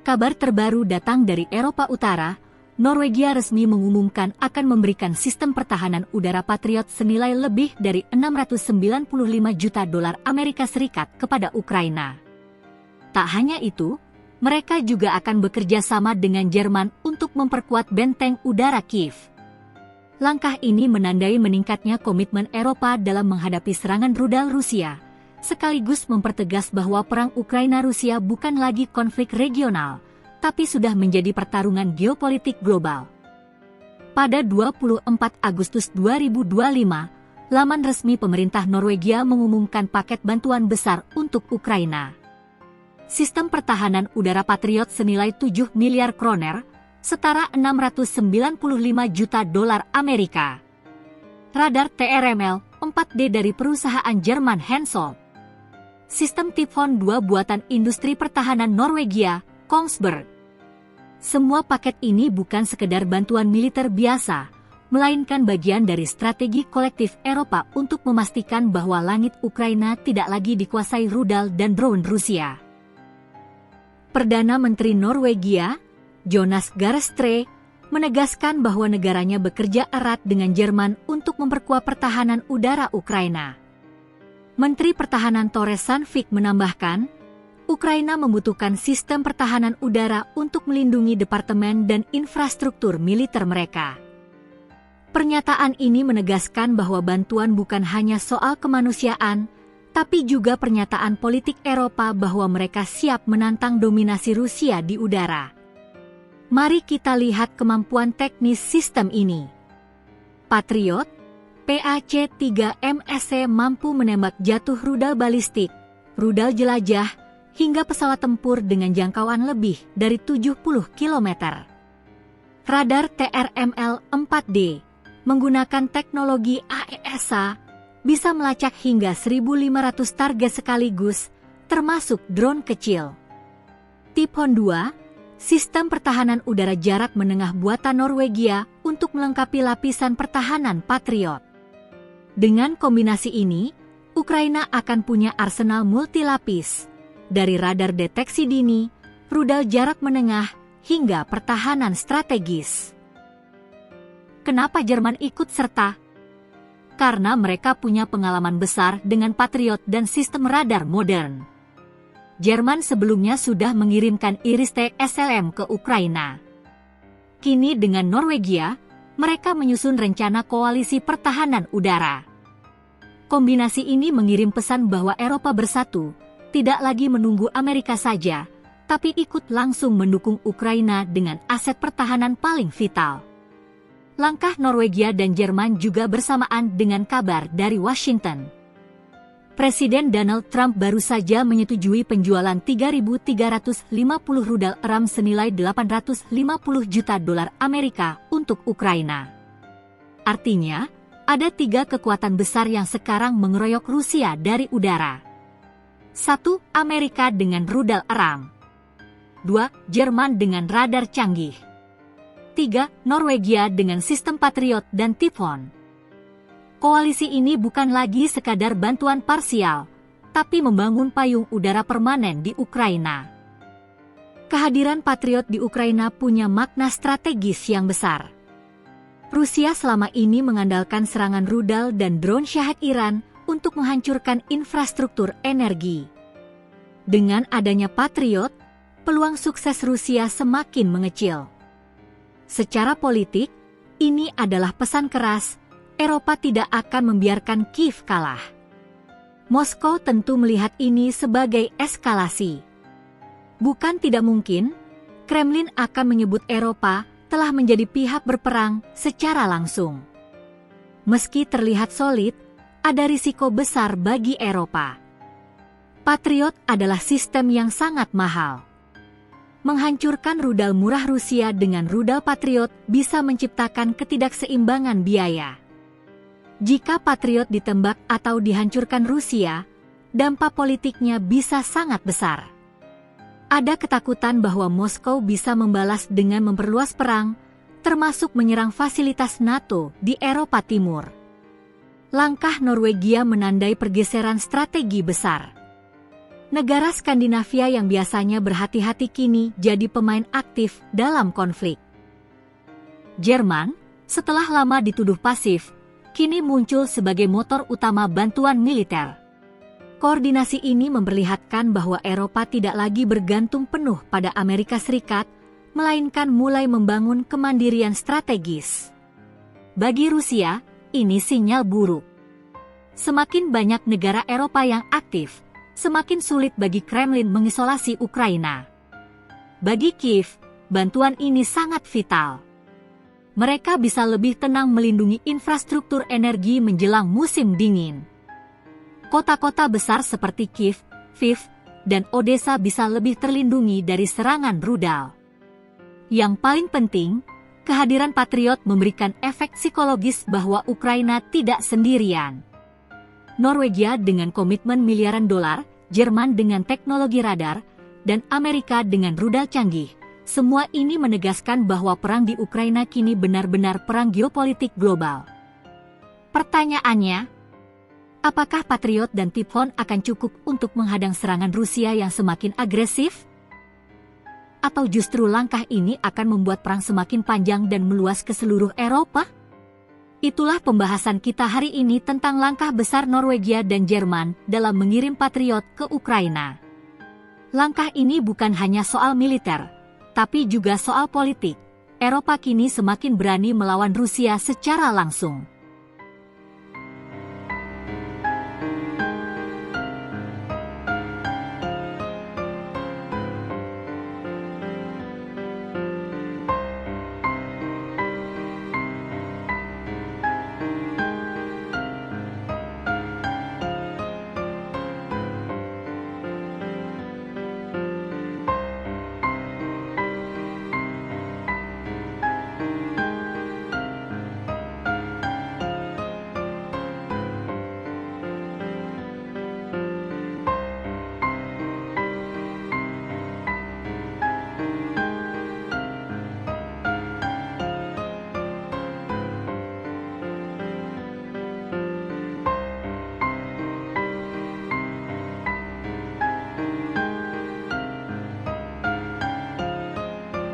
Kabar terbaru datang dari Eropa Utara. Norwegia resmi mengumumkan akan memberikan sistem pertahanan udara Patriot senilai lebih dari $695 juta Amerika Serikat kepada Ukraina. Tak hanya itu, mereka juga akan bekerja sama dengan Jerman untuk memperkuat benteng udara Kiev. Langkah ini menandai meningkatnya komitmen Eropa dalam menghadapi serangan rudal Rusia, sekaligus mempertegas bahwa perang Ukraina-Rusia bukan lagi konflik regional, tapi sudah menjadi pertarungan geopolitik global. Pada 24 Agustus 2025, laman resmi pemerintah Norwegia mengumumkan paket bantuan besar untuk Ukraina. Sistem pertahanan udara Patriot senilai 7 miliar kroner, setara $695 juta Amerika. Radar TRML 4D dari perusahaan Jerman Hensoldt. Sistem Typhoon 2 buatan industri pertahanan Norwegia, Kongsberg. Semua paket ini bukan sekedar bantuan militer biasa, melainkan bagian dari strategi kolektif Eropa untuk memastikan bahwa langit Ukraina tidak lagi dikuasai rudal dan drone Rusia. Perdana Menteri Norwegia, Jonas Gahr Støre, menegaskan bahwa negaranya bekerja erat dengan Jerman untuk memperkuat pertahanan udara Ukraina. Menteri Pertahanan Tore Sandvik menambahkan, Ukraina membutuhkan sistem pertahanan udara untuk melindungi departemen dan infrastruktur militer mereka. Pernyataan ini menegaskan bahwa bantuan bukan hanya soal kemanusiaan, tapi juga pernyataan politik Eropa bahwa mereka siap menantang dominasi Rusia di udara. Mari kita lihat kemampuan teknis sistem ini. Patriot PAC-3 MSE mampu menembak jatuh rudal balistik, rudal jelajah, hingga pesawat tempur dengan jangkauan lebih dari 70 km. Radar TRML 4D menggunakan teknologi AESA bisa melacak hingga 1.500 target sekaligus, termasuk drone kecil. Typhoon 2, sistem pertahanan udara jarak menengah buatan Norwegia untuk melengkapi lapisan pertahanan Patriot. Dengan kombinasi ini, Ukraina akan punya arsenal multilapis, dari radar deteksi dini, rudal jarak menengah, hingga pertahanan strategis. Kenapa Jerman ikut serta? Karena mereka punya pengalaman besar dengan Patriot dan sistem radar modern. Jerman sebelumnya sudah mengirimkan Iris-T SLM ke Ukraina. Kini dengan Norwegia, mereka menyusun rencana koalisi pertahanan udara. Kombinasi ini mengirim pesan bahwa Eropa bersatu, tidak lagi menunggu Amerika saja, tapi ikut langsung mendukung Ukraina dengan aset pertahanan paling vital. Langkah Norwegia dan Jerman juga bersamaan dengan kabar dari Washington. Presiden Donald Trump baru saja menyetujui penjualan 3.350 rudal RAM senilai $850 juta Amerika untuk Ukraina. Artinya, ada 3 kekuatan besar yang sekarang mengeroyok Rusia dari udara. 1. Amerika dengan rudal RAM. 2. Jerman dengan radar canggih. 3. Norwegia dengan sistem Patriot dan Typhoon. Koalisi ini bukan lagi sekadar bantuan parsial, tapi membangun payung udara permanen di Ukraina. Kehadiran Patriot di Ukraina punya makna strategis yang besar. Rusia selama ini mengandalkan serangan rudal dan drone Shahed Iran untuk menghancurkan infrastruktur energi. Dengan adanya Patriot, peluang sukses Rusia semakin mengecil. Secara politik, ini adalah pesan keras, Eropa tidak akan membiarkan Kiev kalah. Moskow tentu melihat ini sebagai eskalasi. Bukan tidak mungkin, Kremlin akan menyebut Eropa telah menjadi pihak berperang secara langsung. Meski terlihat solid, ada risiko besar bagi Eropa. Patriot adalah sistem yang sangat mahal. Menghancurkan rudal murah Rusia dengan rudal Patriot bisa menciptakan ketidakseimbangan biaya. Jika Patriot ditembak atau dihancurkan Rusia, dampak politiknya bisa sangat besar. Ada ketakutan bahwa Moskow bisa membalas dengan memperluas perang, termasuk menyerang fasilitas NATO di Eropa Timur. Langkah Norwegia menandai pergeseran strategi besar. Negara Skandinavia yang biasanya berhati-hati kini jadi pemain aktif dalam konflik. Jerman, setelah lama dituduh pasif, kini muncul sebagai motor utama bantuan militer. Koordinasi ini memperlihatkan bahwa Eropa tidak lagi bergantung penuh pada Amerika Serikat, melainkan mulai membangun kemandirian strategis. Bagi Rusia, ini sinyal buruk. Semakin banyak negara Eropa yang aktif, semakin sulit bagi Kremlin mengisolasi Ukraina. Bagi Kiev, bantuan ini sangat vital. Mereka bisa lebih tenang melindungi infrastruktur energi menjelang musim dingin. Kota-kota besar seperti Kiev, Lviv, dan Odessa bisa lebih terlindungi dari serangan rudal. Yang paling penting, kehadiran Patriot memberikan efek psikologis bahwa Ukraina tidak sendirian. Norwegia dengan komitmen miliaran dolar, Jerman dengan teknologi radar, dan Amerika dengan rudal canggih. Semua ini menegaskan bahwa perang di Ukraina kini benar-benar perang geopolitik global. Pertanyaannya, apakah Patriot dan Typhoon akan cukup untuk menghadang serangan Rusia yang semakin agresif? Atau justru langkah ini akan membuat perang semakin panjang dan meluas ke seluruh Eropa? Itulah pembahasan kita hari ini tentang langkah besar Norwegia dan Jerman dalam mengirim Patriot ke Ukraina. Langkah ini bukan hanya soal militer, tapi juga soal politik. Eropa kini semakin berani melawan Rusia secara langsung.